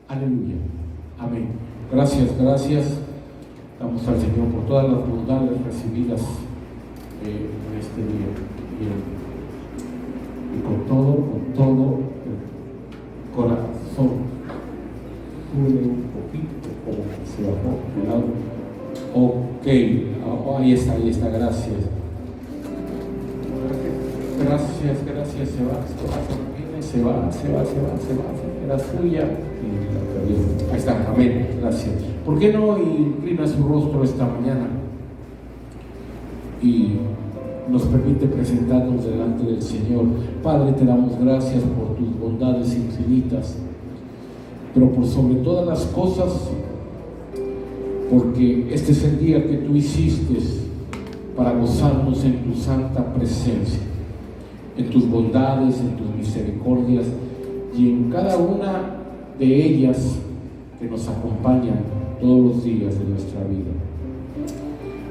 Aleluya. Amén. Gracias. Damos al Señor por todas las bondades recibidas en este día. Y con todo el corazón. Sube un poquito, como que se bajó de lado. Ok, ahí está, gracias. Gracias, se va, era suya y la perdió. Ahí está, amén, gracias. ¿Por qué no inclina su rostro esta mañana y nos permite presentarnos delante del Señor? Padre, te damos gracias por tus bondades infinitas, pero por sobre todas las cosas, porque este es el día que tú hiciste para gozarnos en tu santa presencia, en tus bondades, en tus misericordias y en cada una de ellas que nos acompañan todos los días de nuestra vida.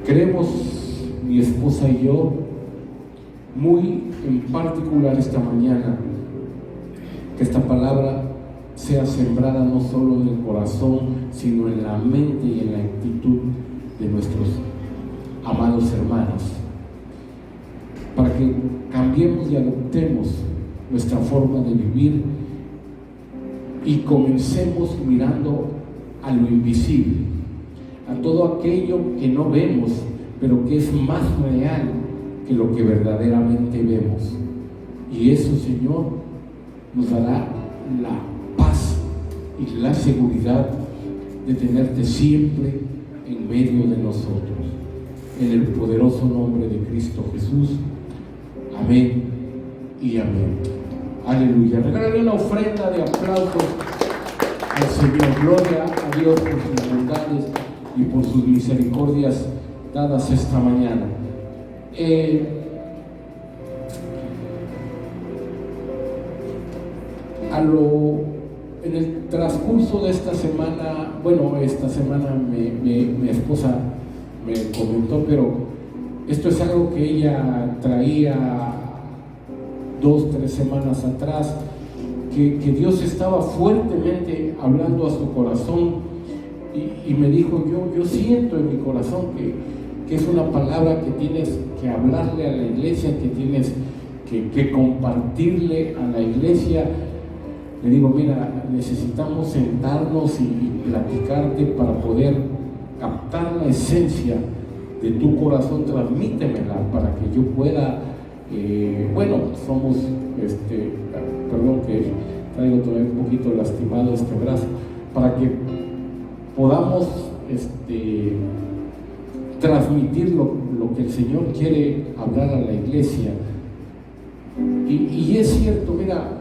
Queremos, mi esposa y yo, muy en particular esta mañana, que esta palabra sea sembrada no solo en el corazón, sino en la mente y en la actitud de nuestros amados hermanos, para que cambiemos y adoptemos nuestra forma de vivir y comencemos mirando a lo invisible, a todo aquello que no vemos, pero que es más real que lo que verdaderamente vemos. Y eso, Señor, nos dará la paz y la seguridad de tenerte siempre en medio de nosotros. En el poderoso nombre de Cristo Jesús. Amén y amén. Aleluya. Regálale una ofrenda de aplausos al Señor. Gloria a Dios por sus bondades y por sus misericordias dadas esta mañana. En el transcurso de esta semana, mi esposa me comentó, pero esto es algo que ella traía 2-3 semanas atrás, que Dios estaba fuertemente hablando a su corazón y me dijo, yo siento en mi corazón que es una palabra que tienes que hablarle a la iglesia, que tienes que compartirle a la iglesia. Le digo, mira, necesitamos sentarnos y platicarte para poder captar la esencia de tu corazón, transmítemela para que yo pueda, somos, perdón que traigo todavía un poquito lastimado este brazo, para que podamos transmitir lo que el Señor quiere hablar a la iglesia. Y es cierto, mira,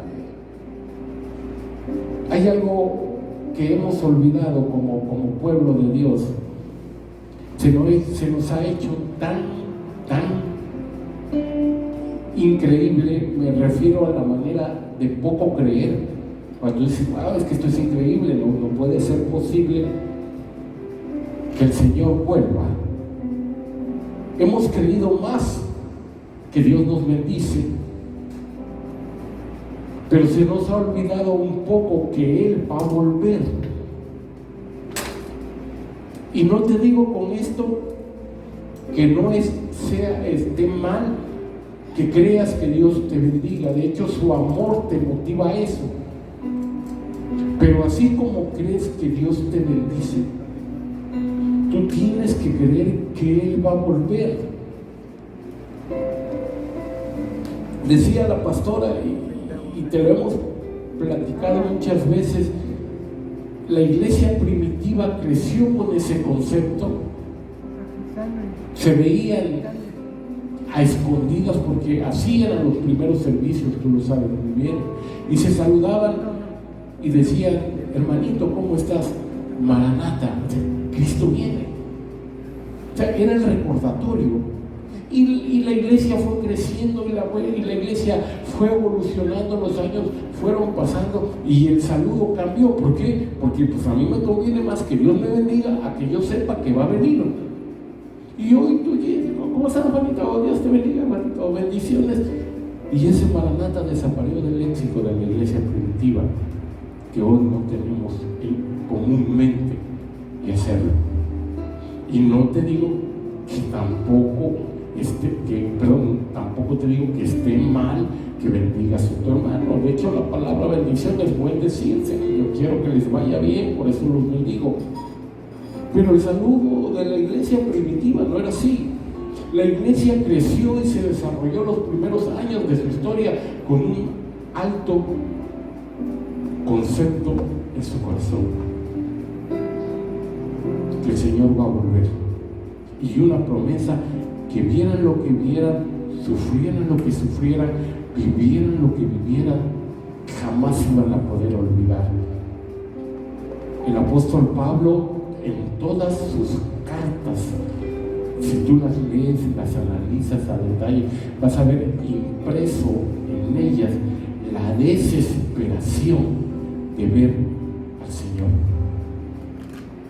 hay algo que hemos olvidado como pueblo de Dios. Se nos ha hecho tan increíble, me refiero a la manera de poco creer. Cuando dices, es que esto es increíble, no puede ser posible que el Señor vuelva. Hemos creído más que Dios nos bendice, pero se nos ha olvidado un poco que Él va a volver. Y no te digo con esto que no esté mal que creas que Dios te bendiga. De hecho, su amor te motiva a eso. Pero así como crees que Dios te bendice, tú tienes que creer que Él va a volver. Decía la pastora, y te lo hemos platicado muchas veces, la iglesia primitiva creció con ese concepto. Se veían a escondidas porque así eran los primeros servicios, tú lo sabes muy bien, y se saludaban y decían, hermanito, ¿cómo estás? Maranata, Cristo viene. O sea, era el recordatorio. Y la iglesia fue creciendo y la iglesia fue evolucionando, los años fueron pasando y el saludo cambió. ¿Por qué? Porque pues a mí me conviene más que Dios me bendiga a que yo sepa que va a venir. Y hoy tú dices, ¿cómo estás, hermanito? Oh, Dios te bendiga, hermanito, bendiciones. Y ese Maranata desapareció del léxico de la iglesia primitiva, que hoy no tenemos comúnmente que hacerlo. Y no te digo que tampoco te digo que esté mal que bendigas a tu hermano. De hecho, la palabra bendición es buen decirse. Yo quiero que les vaya bien, por eso los bendigo. Pero el saludo de la iglesia primitiva no era así. La iglesia creció y se desarrolló los primeros años de su historia con un alto concepto en su corazón: que el Señor va a volver, y una promesa que vieran lo que vieran, sufrieran lo que sufrieran, vivieran lo que vivieran, jamás iban a poder olvidar. El apóstol Pablo, en todas sus cartas, si tú las lees y las analizas a detalle, vas a ver impreso en ellas la desesperación de ver al Señor,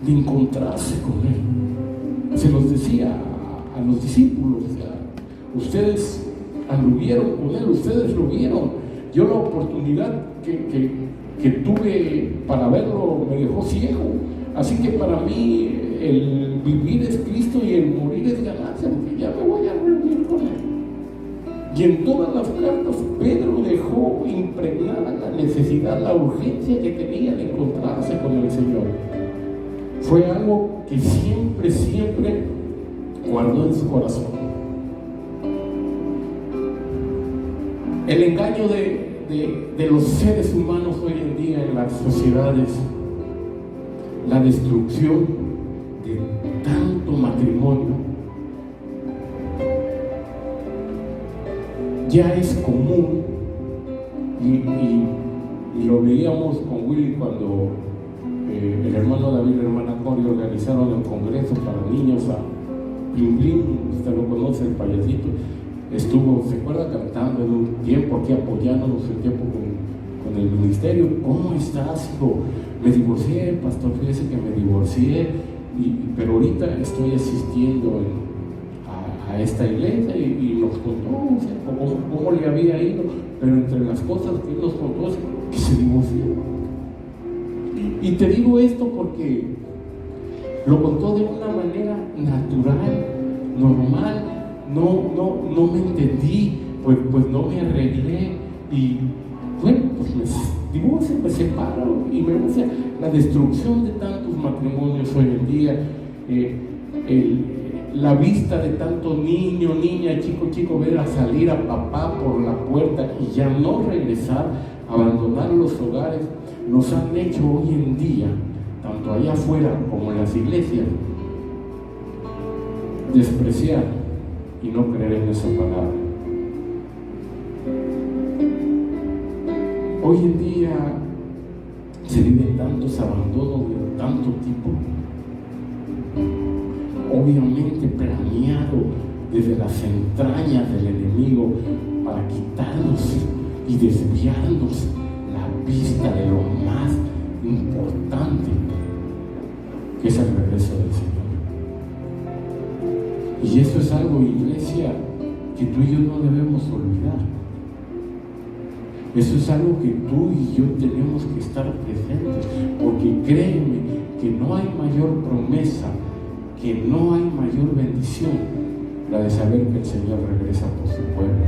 de encontrarse con Él. Se los decía a los discípulos: ustedes anduvieron con Él, ustedes lo vieron. Yo la oportunidad que tuve para verlo me dejó ciego. Así que para mí el vivir es Cristo y el morir es ganancia, porque ya me voy a reunir con Él. Y en todas las cartas Pedro dejó impregnada la necesidad, la urgencia que tenía de encontrarse con el Señor. Fue algo que siempre guardó en su corazón. El engaño de los seres humanos hoy en día en las sociedades, la destrucción de tanto matrimonio, ya es común, y lo veíamos con Willy cuando el hermano David y la hermana Cori organizaron el congreso para niños a Blim Blim. Usted lo conoce, el payasito. Estuvo, se acuerda, cantando en un tiempo aquí, apoyándonos un tiempo con el ministerio. ¿Cómo estás, hijo? Me divorcié, pastor, fíjese que me divorcié, pero ahorita estoy asistiendo a esta iglesia, y nos contó, o sea, cómo le había ido, pero entre las cosas que él nos contó es que se divorció. Y te digo esto porque lo contó de una manera natural, normal. No me entendí, pues no me arreglé, y bueno, pues me divorcio, me separo, y me gusta la destrucción de tantos matrimonios hoy en día, la vista de tanto niño, niña, chico, ver a salir a papá por la puerta y ya no regresar, abandonar los hogares, nos han hecho hoy en día, tanto allá afuera como en las iglesias, despreciar y no creer en esa palabra. Hoy en día se viven tantos abandonos de tanto tipo, obviamente planeado desde las entrañas del enemigo para quitarnos y desviarnos la vista de lo más importante, que es el regreso del Señor. Y eso es algo, iglesia, que tú y yo no debemos olvidar. Eso es algo que tú y yo tenemos que estar presentes, porque créeme que no hay mayor promesa, que no hay mayor bendición, la de saber que el Señor regresa por su pueblo.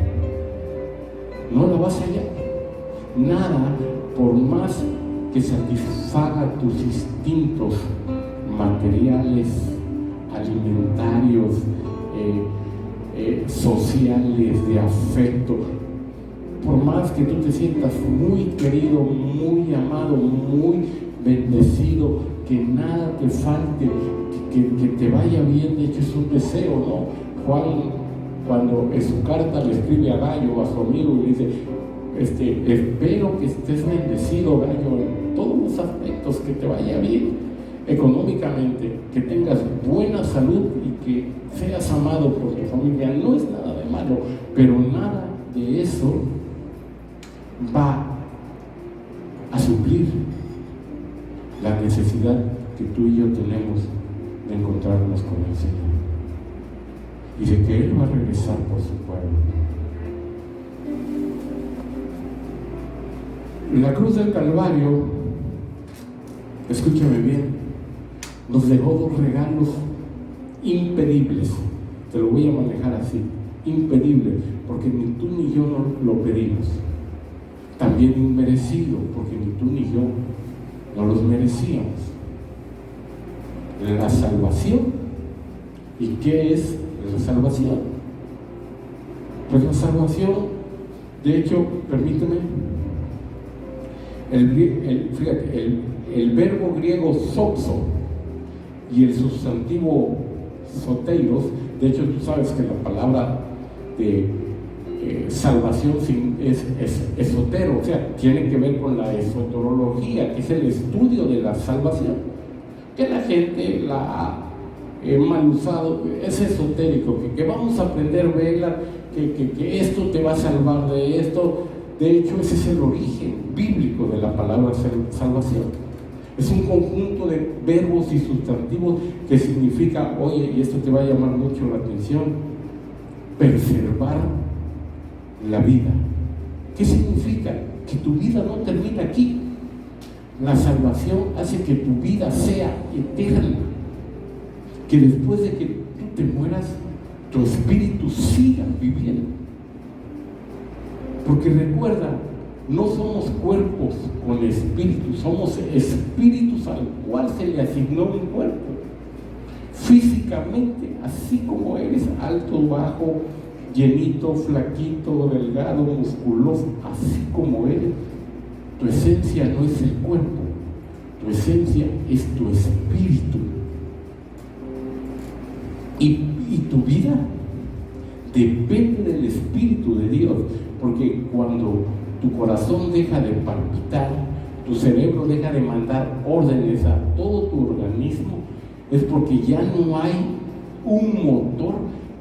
No la vas a hallar. Nada, por más que satisfaga tus instintos materiales, alimentarios, sociales, de afecto, por más que tú te sientas muy querido, muy amado, muy bendecido, que nada te falte, que te vaya bien. De hecho es un deseo, ¿no? Juan, cuando en su carta le escribe a Gallo, a su amigo, y le dice: espero que estés bendecido, Gallo, en todos los aspectos, que te vaya bien económicamente, que tengas buena salud y que seas amado por tu familia. No es nada de malo, pero nada de eso va a suplir la necesidad que tú y yo tenemos de encontrarnos con el Señor y de que Él va a regresar por su pueblo. La cruz del Calvario escúchame bien, nos dejó dos regalos impedibles. Te lo voy a manejar así, impedibles, porque ni tú ni yo no lo pedimos. También inmerecido, porque ni tú ni yo no los merecíamos. La salvación. ¿Y qué es la salvación? Pues la salvación, de hecho, permíteme, el verbo griego sozo y el sustantivo soteiros, de hecho tú sabes que la palabra de salvación es esotero, o sea, tiene que ver con la esoterología, que es el estudio de la salvación, que la gente la ha mal usado, es esotérico, que vamos a aprender vela, que esto te va a salvar de esto. De hecho, ese es el origen bíblico de la palabra salvación. Es un conjunto de verbos y sustantivos que significa, oye, y esto te va a llamar mucho la atención, preservar la vida. ¿Qué significa? Que tu vida no termina aquí. La salvación hace que tu vida sea eterna, que después de que tú te mueras, tu espíritu siga viviendo. Porque recuerda, no somos cuerpos con espíritu, somos espíritus al cual se le asignó un cuerpo. Físicamente, así como eres, alto, bajo, llenito, flaquito, delgado, musculoso, así como eres, tu esencia no es el cuerpo, tu esencia es tu espíritu. Y tu vida depende del Espíritu de Dios, porque cuando tu corazón deja de palpitar, tu cerebro deja de mandar órdenes a todo tu organismo, es porque ya no hay un motor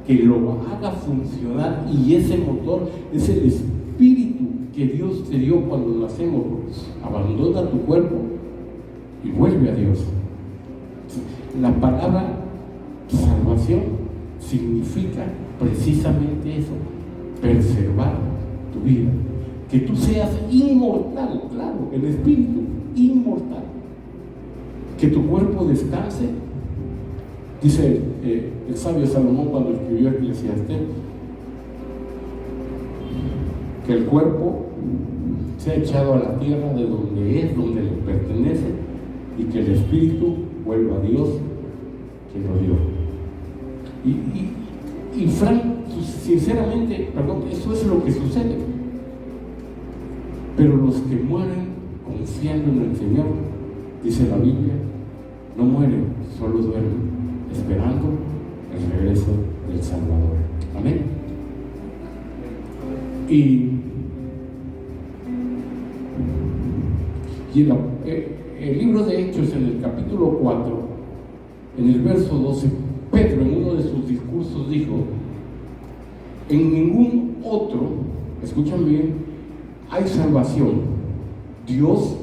que lo haga funcionar, y ese motor es el Espíritu que Dios te dio cuando nacemos. Abandona tu cuerpo y vuelve a Dios. La palabra salvación significa precisamente eso, preservar tu vida, que tú seas inmortal, claro, el espíritu inmortal, que tu cuerpo descanse. Dice el sabio Salomón cuando escribió Eclesiastés, que el cuerpo sea echado a la tierra de donde es, donde le pertenece, y que el espíritu vuelva a Dios que lo dio. Y Frank, sinceramente, perdón, eso es lo que sucede. Pero los que mueren confiando en el Señor, dice la Biblia, no mueren, solo duermen, esperando el regreso del Salvador. Amén. Y el libro de Hechos, en el capítulo 4, en el verso 12, Pedro en uno de sus discursos dijo: en ningún otro, escuchan bien, hay salvación. Dios,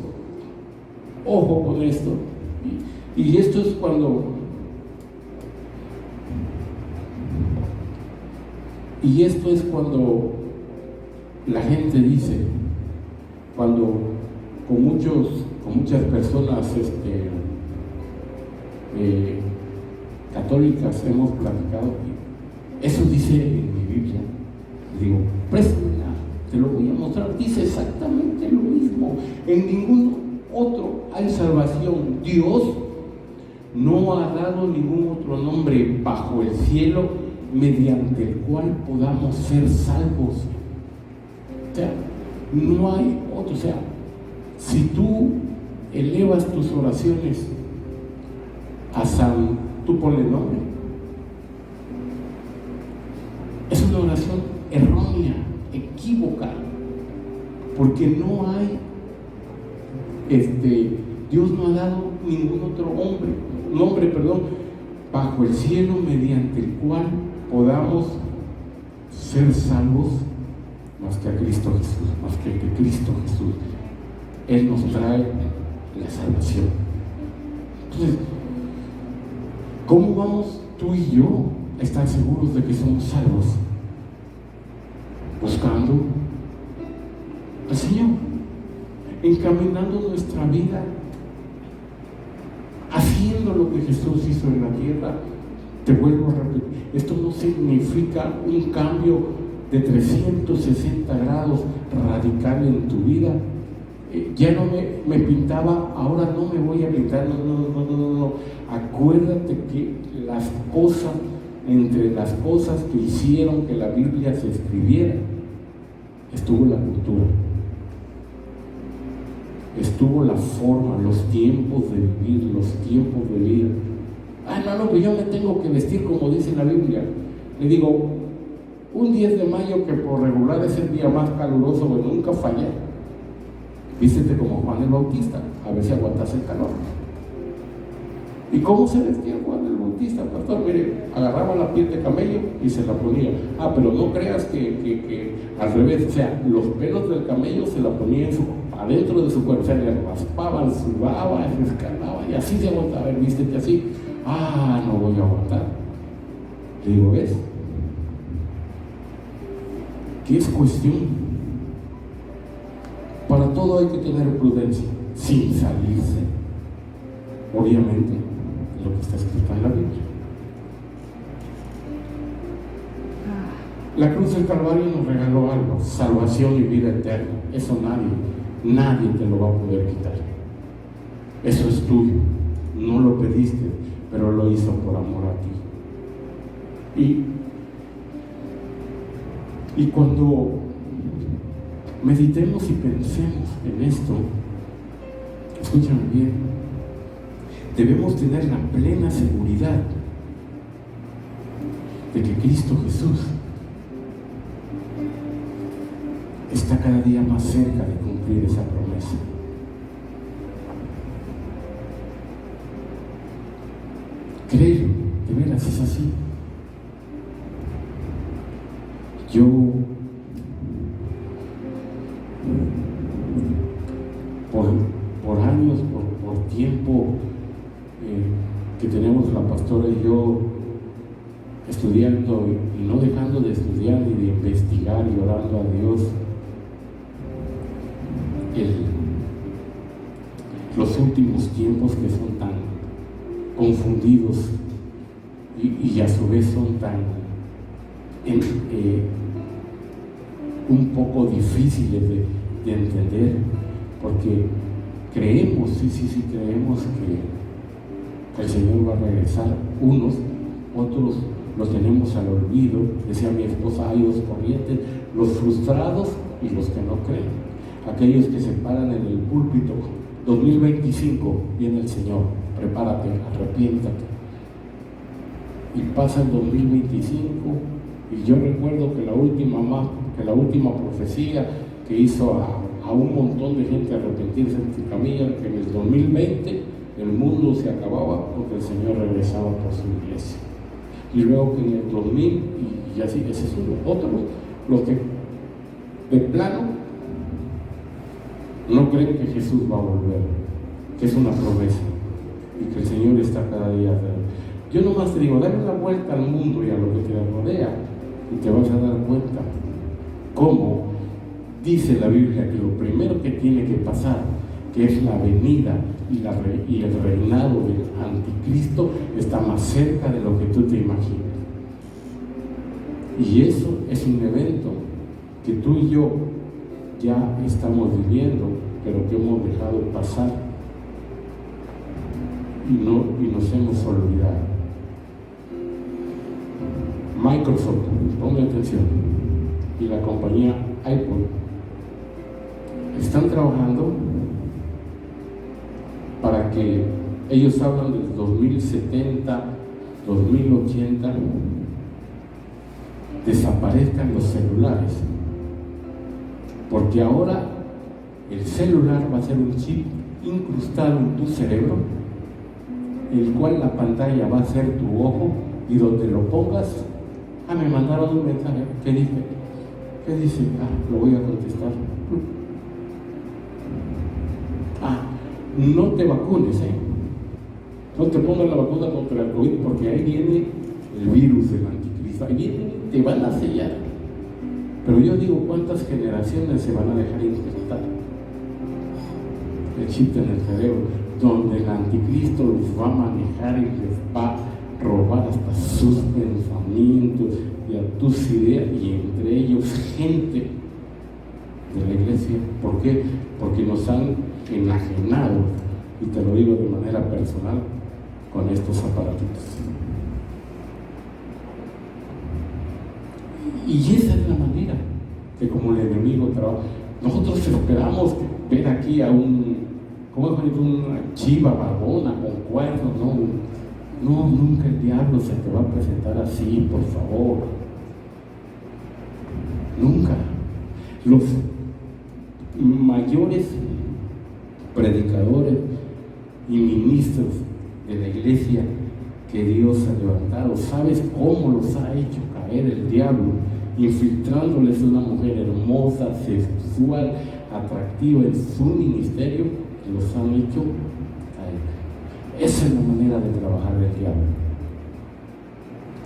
ojo con esto, y esto es cuando la gente dice, cuando con muchas personas católicas hemos platicado, eso dice en mi Biblia. Digo, préstamela, te lo voy a mostrar, dice exactamente lo mismo. En ningún otro hay salvación. Dios no ha dado ningún otro nombre bajo el cielo mediante el cual podamos ser salvos. O sea, no hay otro. O sea, si tú elevas tus oraciones a San, tú ponle nombre, es una oración errónea, equívoca, porque no hay, Dios no ha dado ningún otro nombre, bajo el cielo mediante el cual podamos ser salvos, más que a Cristo Jesús, más que Cristo Jesús. Él nos trae la salvación. Entonces, ¿cómo vamos tú y yo a estar seguros de que somos salvos? Buscando al Señor, encaminando nuestra vida lo que Jesús hizo en la tierra. Te vuelvo a repetir, esto no significa un cambio de 360 grados radical en tu vida. Ya no me pintaba, ahora no me voy a pintar, no. Acuérdate que las cosas, entre las cosas que hicieron que la Biblia se escribiera, estuvo la cultura, estuvo la forma, los tiempos de vivir, los tiempos de vida. No, pues yo me tengo que vestir como dice la Biblia. Le digo, un 10 de mayo que por regular es el día más caluroso, pues nunca falla. Vístete como Juan el Bautista, a ver si aguantas el calor. ¿Y cómo se vestía Juan el Bautista, pastor? Mire, agarraba la piel de camello y se la ponía. Pero no creas que al revés, o sea, los pelos del camello se la ponía adentro de su cuerpo, o sea, le raspaban, sudaba, se escalaba y así se aguantaba. A ver, vístete así. No voy a aguantar. Le digo, ¿ves? ¿Qué es cuestión? Para todo hay que tener prudencia, sin salirse, obviamente, de lo que está escrito en la Biblia. La cruz del Calvario nos regaló algo, salvación y vida eterna. Eso nadie te lo va a poder quitar. Eso es tuyo, no lo pediste, pero lo hizo por amor a ti. Y cuando meditemos y pensemos en esto, escúchame bien, debemos tener la plena seguridad de que Cristo Jesús está cada día más cerca de cumplir esa promesa. Créelo, de veras es así. Yo por años, por tiempo que tenemos la pastora y yo estudiando y no dejando de estudiar ni de investigar y orando a Dios, los últimos tiempos que son tan confundidos y a su vez son tan un poco difíciles de entender, porque creemos, sí creemos que el Señor va a regresar. Unos, otros los tenemos al olvido. Decía mi esposa, hay dos corrientes, los frustrados y los que no creen. Aquellos que se paran en el púlpito, 2025 viene el Señor, prepárate, arrepiéntate. Y pasa el 2025 y yo recuerdo que la última profecía que hizo a un montón de gente arrepentirse en su camilla, que en el 2020 el mundo se acababa porque el Señor regresaba por su iglesia. Y luego que en el 2000, y así, ese es uno. Otros, los que de plano no creen que Jesús va a volver, que es una promesa y que el Señor está cada día atrás. Yo nomás te digo, dale una vuelta al mundo y a lo que te rodea y te vas a dar cuenta cómo dice la Biblia que lo primero que tiene que pasar, que es la venida y el reinado del anticristo, está más cerca de lo que tú te imaginas. Y eso es un evento que tú y yo ya estamos viviendo, pero que hemos dejado pasar y nos hemos olvidado. Microsoft, ponme atención, y la compañía Apple están trabajando para que ellos hablan del 2070, 2080, desaparezcan los celulares, porque ahora el celular va a ser un chip incrustado en tu cerebro, el cual la pantalla va a ser tu ojo, y donde lo pongas, me mandaron un mensaje, ¿qué dice? ¿Qué dice? Lo voy a contestar. No te vacunes, no te pongas la vacuna contra el COVID, porque ahí viene el virus del anticristo, ahí viene, te van a sellar. Pero yo digo, ¿cuántas generaciones se van a dejar infectar? El chip en el cerebro. donde el anticristo los va a manejar y les va a robar hasta sus pensamientos y a tus ideas, y entre ellos gente de la iglesia. ¿Por qué? Porque nos han enajenado, y te lo digo de manera personal, con estos aparatitos. Y esa es la manera que como el enemigo trabaja. Nosotros esperamos ver aquí a una chiva vagona con cuernos. No, nunca el diablo se te va a presentar así, por favor. Nunca. Los mayores predicadores y ministros de la iglesia que Dios ha levantado, ¿sabes cómo los ha hecho caer el diablo? Infiltrándoles una mujer hermosa, sexual, atractiva en su ministerio, los han hecho caer. Esa es la manera de trabajar el diablo.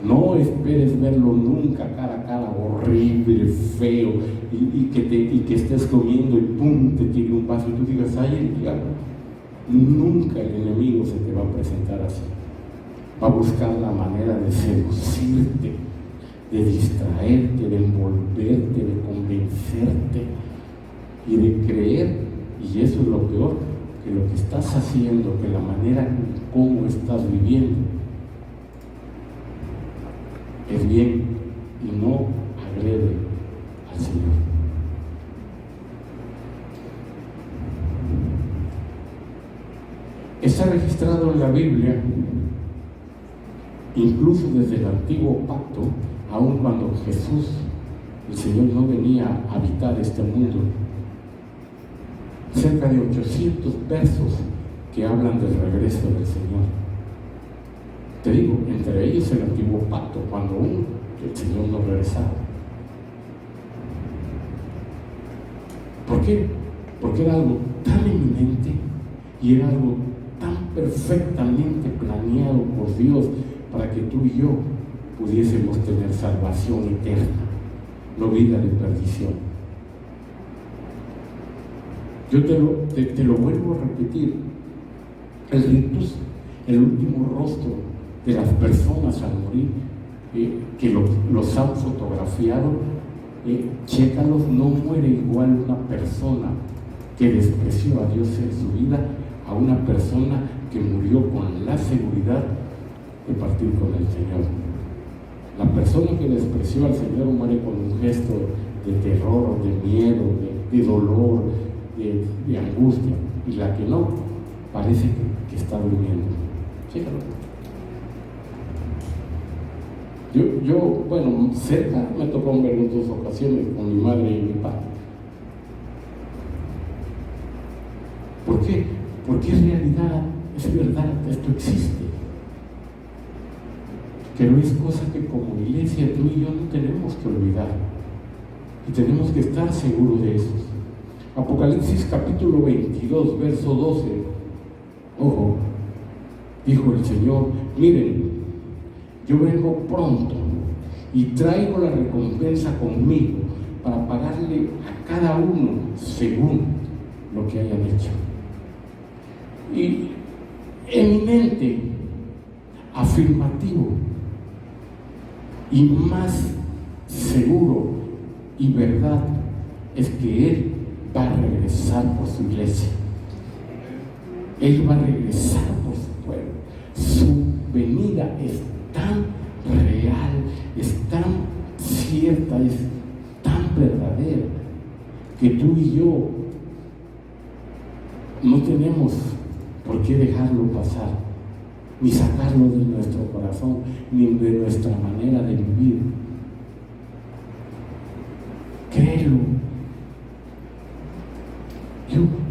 No esperes verlo nunca cara a cara, horrible, feo, y que estés comiendo y pum, te tire un vaso y tú digas, ay, el diablo. Nunca el enemigo se te va a presentar así. Va a buscar la manera de seducirte, de distraerte, de envolverte, de convencerte y de creer. Y eso es lo peor, que lo que estás haciendo, que la manera como estás viviendo es bien y no agrede al Señor. Está registrado en la Biblia, incluso desde el antiguo pacto, aun cuando Jesús, el Señor, no venía a habitar este mundo, cerca de 800 versos que hablan del regreso del Señor. Te digo, entre ellos el antiguo pacto, cuando aún el Señor no regresaba. ¿Por qué? Porque era algo tan eminente y era algo tan perfectamente planeado por Dios para que tú y yo pudiésemos tener salvación eterna, no vida de perdición. Yo te lo vuelvo a repetir. El rictus, el último rostro de las personas al morir, que los han fotografiado, chécalos, no muere igual una persona que despreció a Dios en su vida a una persona que murió con la seguridad de partir con el Señor. La persona que despreció al Señor muere con un gesto de terror, de miedo, de dolor, de angustia, y la que no, parece que está durmiendo. Chécalo. Yo, bueno, cerca me tocó ver en 2 ocasiones con mi madre y mi padre. ¿Por qué? Porque es realidad, es verdad, esto existe. Pero es cosa que como iglesia tú y yo no tenemos que olvidar. Y tenemos que estar seguros de eso. Apocalipsis capítulo 22, verso 12. Ojo, dijo el Señor, miren, yo vengo pronto y traigo la recompensa conmigo para pagarle a cada uno según lo que hayan hecho. Y eminente, afirmativo y más seguro y verdad es que Él va a regresar por su iglesia. Él va a regresar por su pueblo. Su venida es tan real, es tan cierta, es tan verdadera que tú y yo no tenemos por qué dejarlo pasar, ni sacarlo de nuestro corazón, ni de nuestra manera de vivir. Créelo.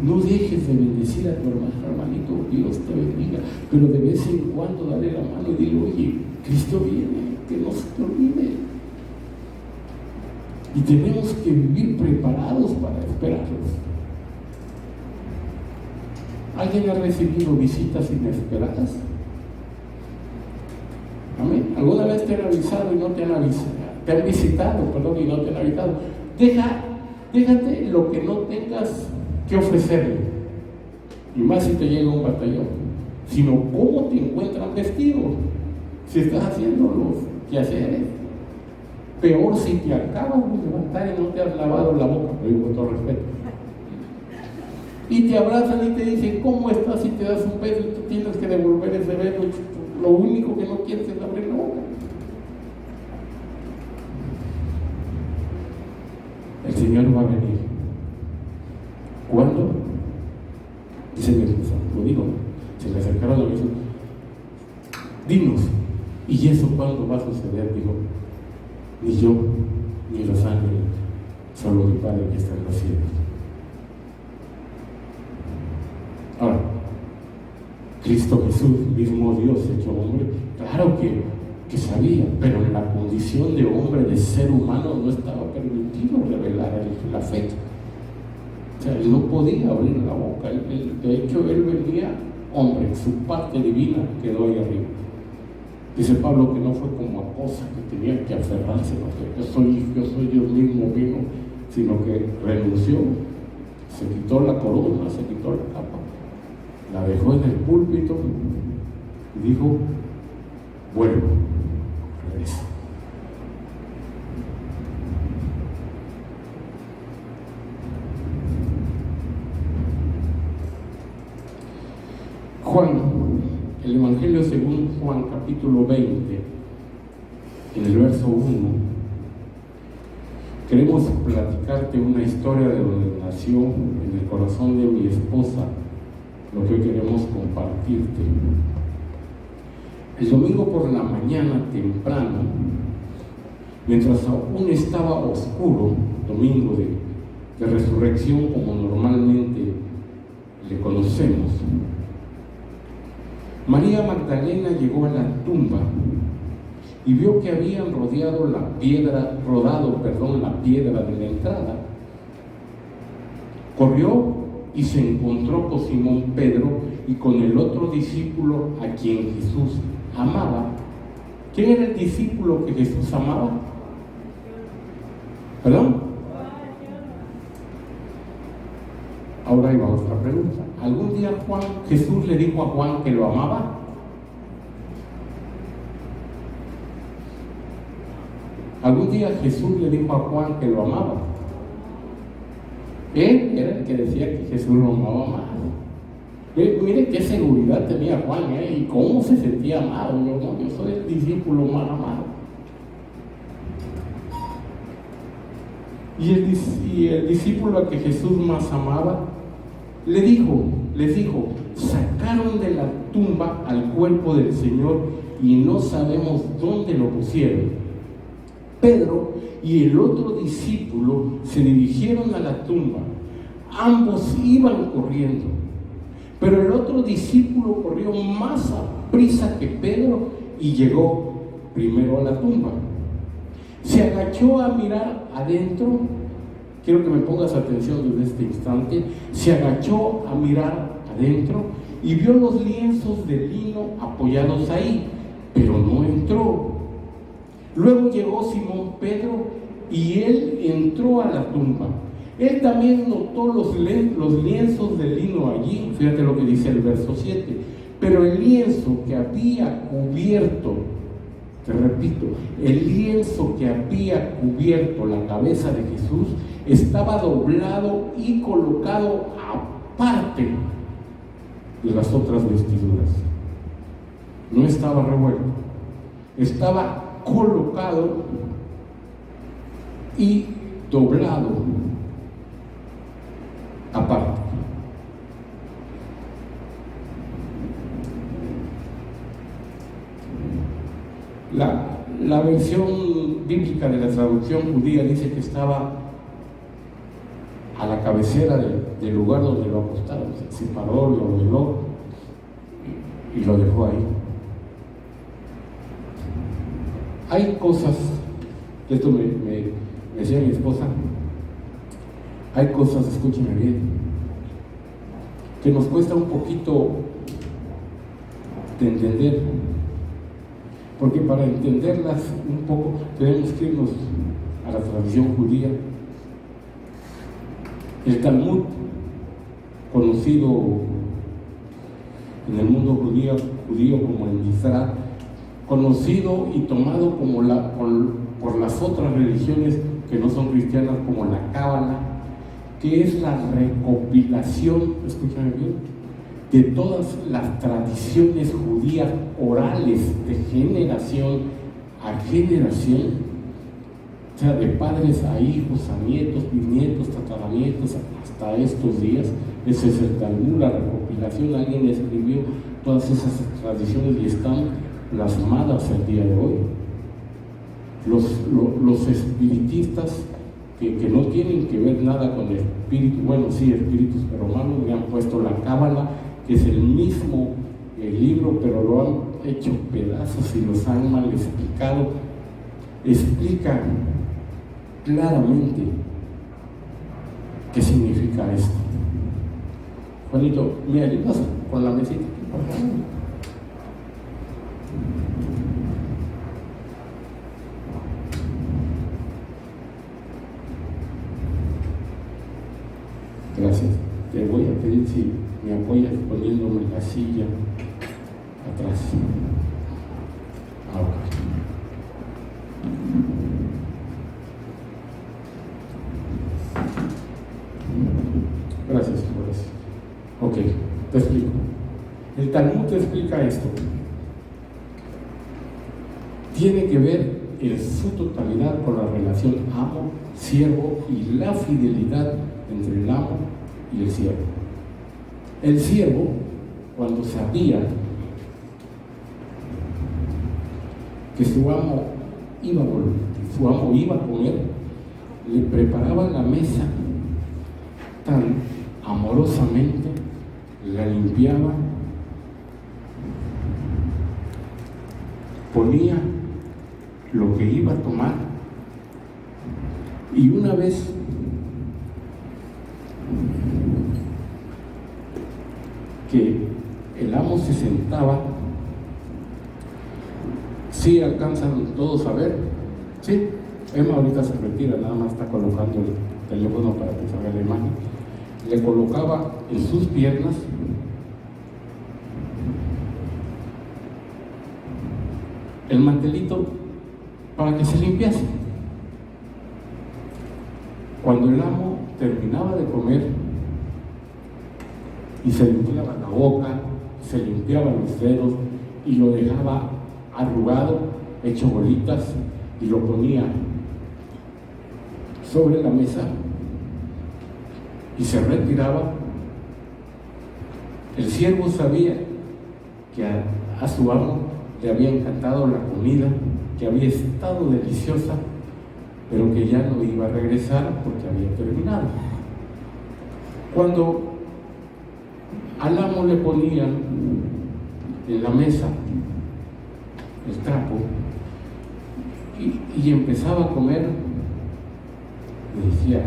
No dejes de bendecir a tu hermanito, Dios te bendiga, pero de vez en cuando dale la mano y dile, oye, Cristo viene, que no se te olvide. Y tenemos que vivir preparados para esperarlos. ¿Alguien ha recibido visitas inesperadas? Amén. ¿Alguna vez te han avisado y no te han avisado? Te han visitado, perdón, y no te han avisado. Déjate lo que no tengas que ofrecerle y más si te llega un batallón, sino cómo te encuentran vestido, si estás haciendo los quehaceres. Peor si te acabas de levantar y no te has lavado la boca, lo digo con todo respeto, y te abrazan y te dicen ¿cómo estás? Y te das un beso y tú tienes que devolver ese beso, lo único que no quieres es abrir la boca. El Señor va a venir. ¿Cuándo? Dice mi esposa, lo digo, se me acercaron a mí, dinos, ¿y eso cuándo va a suceder? Digo, ni yo, ni los ángeles, solo mi Padre que está en los cielos. Ahora, Cristo Jesús, mismo Dios hecho hombre, claro que sabía, pero en la condición de hombre, de ser humano, no estaba permitido revelar la fe. O sea, él no podía abrir la boca. De hecho, él venía hombre, su parte divina quedó ahí arriba. Dice Pablo que no fue como a cosas que tenía que aferrarse, no que yo soy Dios mismo vino, sino que renunció, se quitó la corona, se quitó la capa, la dejó en el púlpito y dijo, vuelvo, regreso. Juan, el Evangelio según Juan, capítulo 20, en el verso 1, queremos platicarte una historia de donde nació en el corazón de mi esposa, lo que hoy queremos compartirte. El domingo por la mañana temprano, mientras aún estaba oscuro, domingo de resurrección como normalmente le conocemos, María Magdalena llegó a la tumba y vio que habían rodado la piedra de la entrada. Corrió y se encontró con Simón Pedro y con el otro discípulo a quien Jesús amaba. ¿Quién era el discípulo que Jesús amaba? ¿Perdón? Ahora iba otra pregunta. ¿Algún día Jesús le dijo a Juan que lo amaba? ¿Algún día Jesús le dijo a Juan que lo amaba? Él era el que decía que Jesús lo amaba más. Mire qué seguridad tenía Juan, y cómo se sentía amado. Yo soy el discípulo más amado. Y el discípulo a que Jesús más amaba les dijo, sacaron de la tumba al cuerpo del Señor y no sabemos dónde lo pusieron. Pedro y el otro discípulo se dirigieron a la tumba. Ambos iban corriendo, pero el otro discípulo corrió más a prisa que Pedro y llegó primero a la tumba. Se agachó a mirar adentro. Quiero que me pongas atención desde este instante. Se agachó a mirar adentro y vio los lienzos de lino apoyados ahí, pero no entró. Luego llegó Simón Pedro y él entró a la tumba. Él también notó los lienzos de lino allí. Fíjate lo que dice el verso 7. Pero el lienzo que había cubierto, te repito, el lienzo que había cubierto la cabeza de Jesús estaba doblado y colocado aparte de las otras vestiduras. No estaba revuelto, estaba colocado y doblado aparte. La versión bíblica de la traducción judía dice que estaba a la cabecera del lugar donde lo acostaron. Se paró, lo dobló y lo dejó ahí. Hay cosas, esto me decía mi esposa, hay cosas, escúcheme bien, que nos cuesta un poquito de entender, porque para entenderlas un poco tenemos que irnos a la tradición judía. El Talmud, conocido en el mundo judío como el Mizrah, conocido y tomado como por las otras religiones que no son cristianas, como la Cábala, que es la recopilación, escúchame bien, de todas las tradiciones judías orales de generación a generación, o sea, de padres a hijos, a nietos, bisnietos, tataranietos, hasta estos días. Ese es el Talmud, la recopilación. Alguien escribió todas esas tradiciones y están plasmadas el día de hoy. Los espiritistas que no tienen que ver nada con espíritus, bueno, sí, espíritus, pero malos, le han puesto la Cábala, que es el mismo libro, pero lo han hecho pedazos y los han mal explicado. Explica claramente qué significa esto. Juanito, ¿me ayudas con la mesita? Por favor. Gracias. Te voy a pedir si me apoyas poniéndome la silla atrás. Ahora. Gracias por eso. Ok, te explico. El Talmud te explica esto. Tiene que ver en su totalidad con la relación amo-siervo y la fidelidad entre el amo y el siervo. El siervo, cuando sabía que su amo iba a comer, le preparaba la mesa tan amorosamente, la limpiaba, ponía lo que iba a tomar, y una vez que el amo se sentaba, ¿sí alcanzan todos a ver? Sí, Emma ahorita se retira, nada más está colocando el teléfono para que salga la imagen. Le colocaba en sus piernas el mantelito para que se limpiase. Cuando el amo terminaba de comer y se limpiaba la boca, se limpiaba los dedos y lo dejaba arrugado, hecho bolitas, y lo ponía sobre la mesa y se retiraba, el siervo sabía que a su amo le había encantado la comida, que había estado deliciosa, pero que ya no iba a regresar porque había terminado. Cuando al amo le ponían en la mesa el trapo y empezaba a comer, le decía: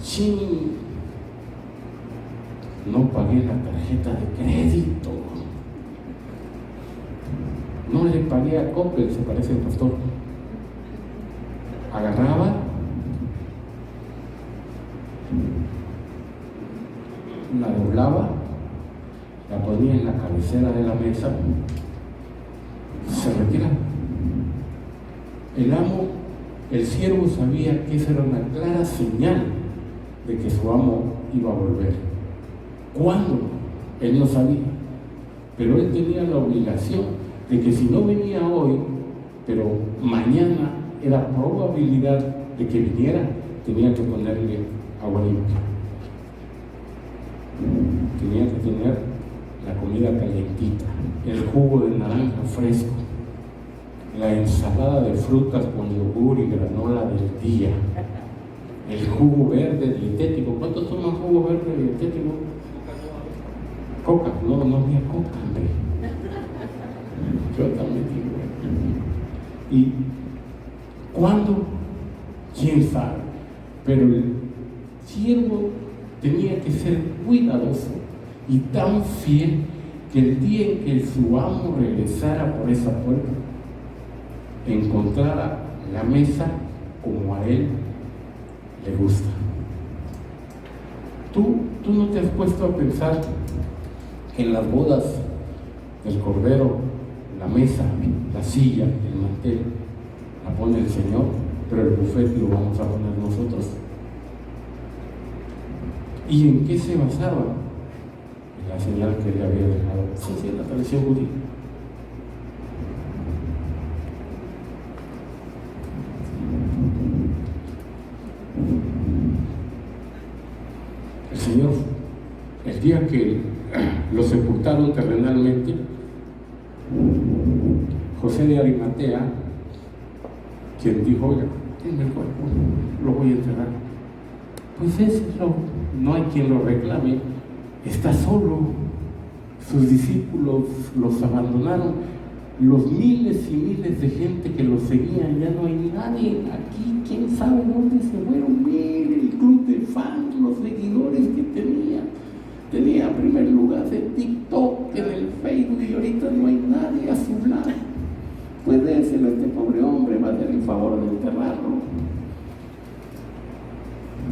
¡chin! No pagué la tarjeta de crédito, no le pagué a Coppel, se parece al pastor. Agarraba, la doblaba, la ponía en la cabecera de la mesa, se retiraba. El amo, el siervo sabía que esa era una clara señal de que su amo iba a volver. ¿Cuándo? Él no sabía, pero él tenía la obligación de que si no venía hoy, pero mañana era probabilidad de que viniera, tenía que ponerle agua limpia, tenía que tener la comida calientita, el jugo de naranja fresco, la ensalada de frutas con yogur y granola del día, el jugo verde dietético. ¿Cuántos toman jugo verde dietético? Coca, no había coca, hombre. Yo también digo. ¿Y cuándo? ¿Quién sabe? Pero el siervo tenía que ser cuidadoso y tan fiel que el día en que su amo regresara por esa puerta, encontrara la mesa como a él le gusta. ¿Tú no te has puesto a pensar que en las bodas del Cordero, la mesa, la silla, el mantel, la pone el Señor, pero el buffet lo vamos a poner nosotros. ¿Y en qué se basaba? En la señal que le había dejado. Sí, la tradición judía. El Señor, el día que lo sepultaron terrenalmente, José de Arimatea, quien dijo: oiga, denme el cuerpo, lo voy a enterrar. Pues ese no hay quien lo reclame, está solo, sus discípulos los abandonaron, los miles y miles de gente que los seguían, ya no hay nadie aquí, quién sabe dónde se fueron. Mire el club de fans, los seguidores que tenía en primer lugar en TikTok, en el Facebook, y ahorita no hay nadie a su lado. Pues déselo a este pobre hombre, va a hacer el favor de enterrarlo.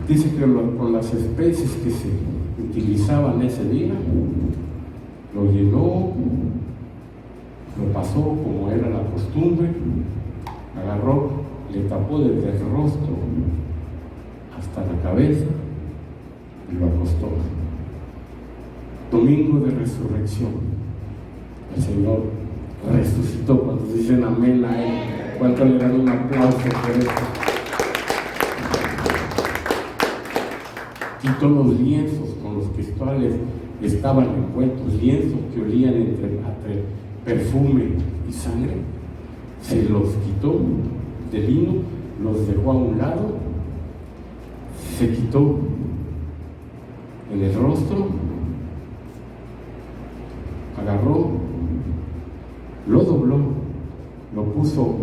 Dice que con las especies que se utilizaban ese día, lo llenó, lo pasó como era la costumbre, agarró, le tapó desde el rostro hasta la cabeza y lo acostó. Domingo de resurrección, el Señor resucitó. Cuando dicen amén a Él, ¿cuánto le dan un aplauso por eso? Quitó los lienzos con los que estaban envueltos, lienzos que olían entre perfume y sangre, se los quitó de lino, los dejó a un lado, se quitó en el rostro, agarró, lo dobló, lo puso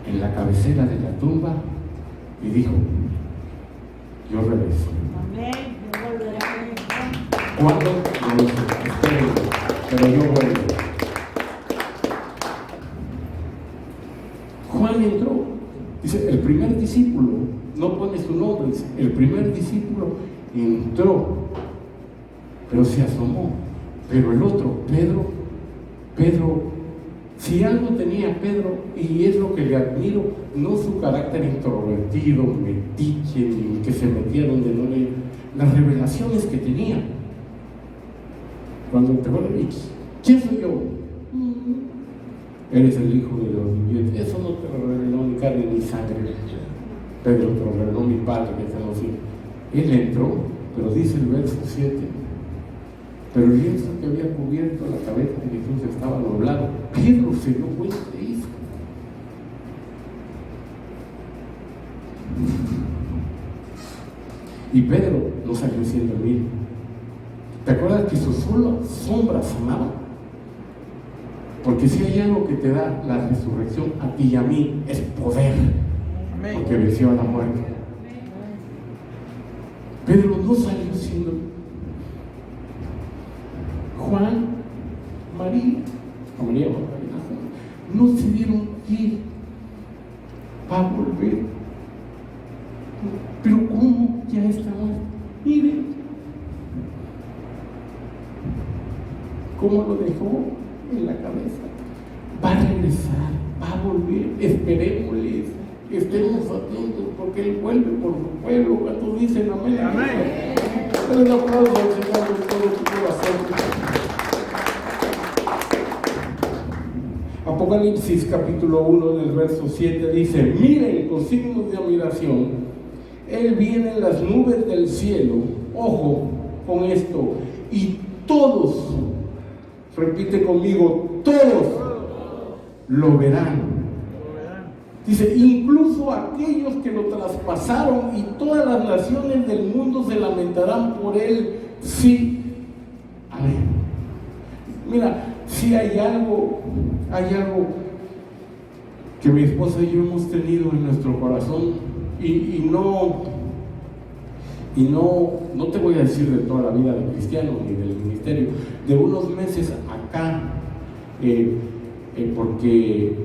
en la cabecera de la tumba y dijo: yo regreso. Amén. Yo volveré. ¿Cuándo? No lo sé, espérenlo, pero yo vuelvo. Juan entró, dice, el primer discípulo, no pone su nombre, dice, el primer discípulo entró, pero se asomó. Pero el otro, Pedro, si algo tenía Pedro, y es lo que le admiro, no su carácter introvertido, metiche, ni que se metía donde no le... las revelaciones que tenía. Cuando te vuelve, ¿quién soy yo? Eres el Hijo de Dios viviente. Eso no te lo reveló ni carne ni sangre, Pedro, te lo reveló mi Padre que está en los cielos. Él entró, pero dice el verso 7, pero el lienzo que había cubierto la cabeza de Jesús estaba doblado. Pedro se dio cuenta de eso. Y Pedro no salió siendo el mismo. ¿Te acuerdas que sus sombras sanaban? Porque si hay algo que te da la resurrección a ti y a mí, es poder. Porque venció a la muerte. Pedro no salió siendo Juan, María no se dieron ir para volver. Pero ¿cómo? Ya está muerto. Miren cómo lo dejó en la cabeza. Va a regresar, va a volver. Esperémosles, estemos atentos, porque Él vuelve por su pueblo. Cuando dicen amén, amén. Dale un aplauso al Señor de todo tu corazón. Apocalipsis capítulo 1 del verso 7 dice: miren con signos de admiración, Él viene en las nubes del cielo. Ojo con esto. Y todos, repite conmigo, todos lo verán. Dice, incluso aquellos que lo traspasaron, y todas las naciones del mundo se lamentarán por Él. Sí, amén. Mira, si hay algo que mi esposa y yo hemos tenido en nuestro corazón, y no te voy a decir de toda la vida de cristiano ni del ministerio, de unos meses acá, porque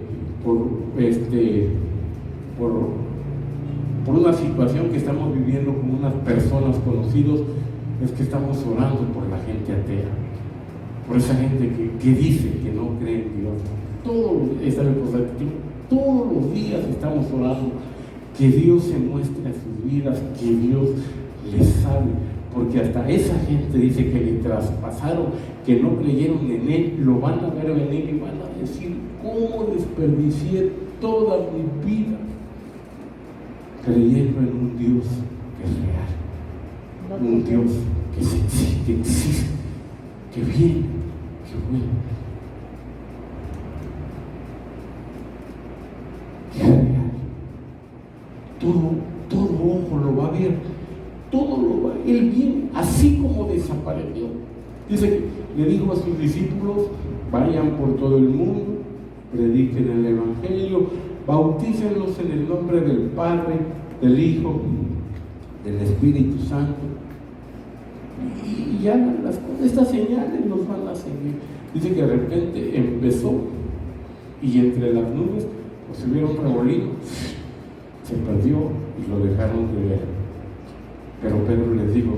por una situación que estamos viviendo con unas personas conocidos, es que estamos orando por la gente atea, por esa gente que dice que no cree en Dios. Todos los días estamos orando que Dios se muestre a sus vidas, que Dios les salve, porque hasta esa gente dice que le traspasaron, que no creyeron en Él, lo van a ver venir y van a decir: ¿cómo desperdicié toda mi vida creyendo en un Dios que es real, un Dios que existe, que viene, que vuelve, que es real? Todo ojo lo va a ver, todo lo va a ver. Él viene, así como desapareció. Dice que le dijo a sus discípulos: vayan por todo el mundo, prediquen el Evangelio, bautícenlos en el nombre del Padre, del Hijo, del Espíritu Santo, y ya estas señales nos van a seguir. Dice que de repente empezó, y entre las nubes pues, se vieron remolinos, se perdió y lo dejaron de ver. Pero Pedro les dijo: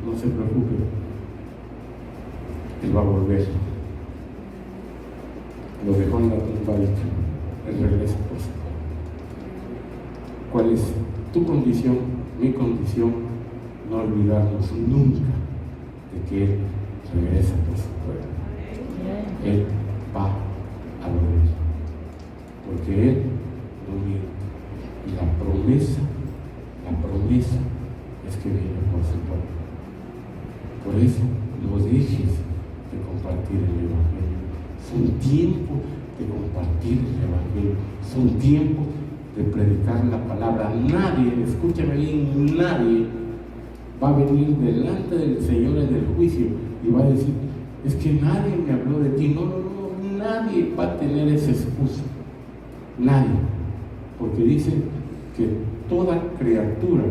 no se preocupen, Él va a volver. Lo dejó en la tumba y Él regresa por su pueblo. ¿Cuál es tu condición, mi condición? No olvidarnos nunca de que Él regresa por su pueblo. Él va a volver, porque Él no miente. Y la promesa es que viene por su pueblo. Por eso no dejes de compartir el Evangelio. Es un tiempo de compartir el Evangelio, es un tiempo de predicar la palabra. Nadie, escúchame bien, nadie va a venir delante del Señor en el juicio y va a decir: es que nadie me habló de ti. No, nadie va a tener esa excusa, nadie, porque dice que toda criatura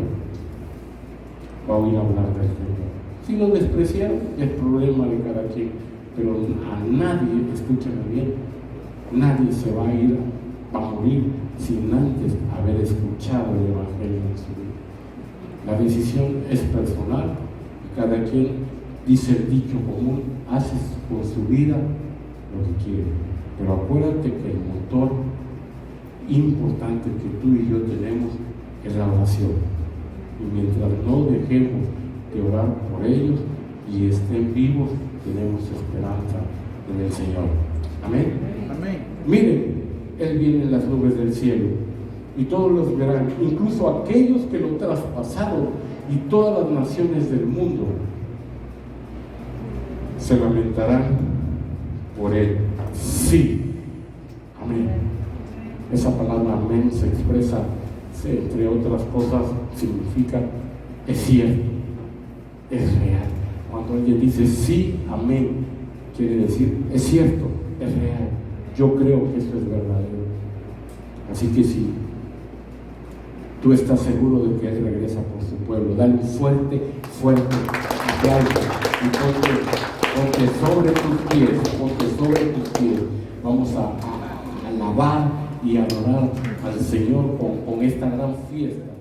va a oír hablar del Señor. Si lo despreciaron, es problema de cada quien, pero a nadie, escúchame bien, nadie se va a morir sin antes haber escuchado el Evangelio en su vida. La decisión es personal, cada quien dice el dicho común: hace con su vida lo que quiere. Pero acuérdate que el motor importante que tú y yo tenemos es la oración. Y mientras no dejemos de orar por ellos y estén vivos, tenemos esperanza en el Señor. Amén. Amén. Miren, Él viene en las nubes del cielo y todos los verán, incluso aquellos que lo traspasaron, y todas las naciones del mundo se lamentarán por Él. Sí. Amén. Esa palabra amén se expresa, entre otras cosas, significa es cierto, es real. Cuando alguien dice sí, amén, quiere decir es cierto, es real. Yo creo que eso es verdadero. Así que si tú estás seguro de que Él regresa por su pueblo, dale un fuerte aplauso y ponte sobre tus pies. Vamos a alabar y adorar al Señor con esta gran fiesta.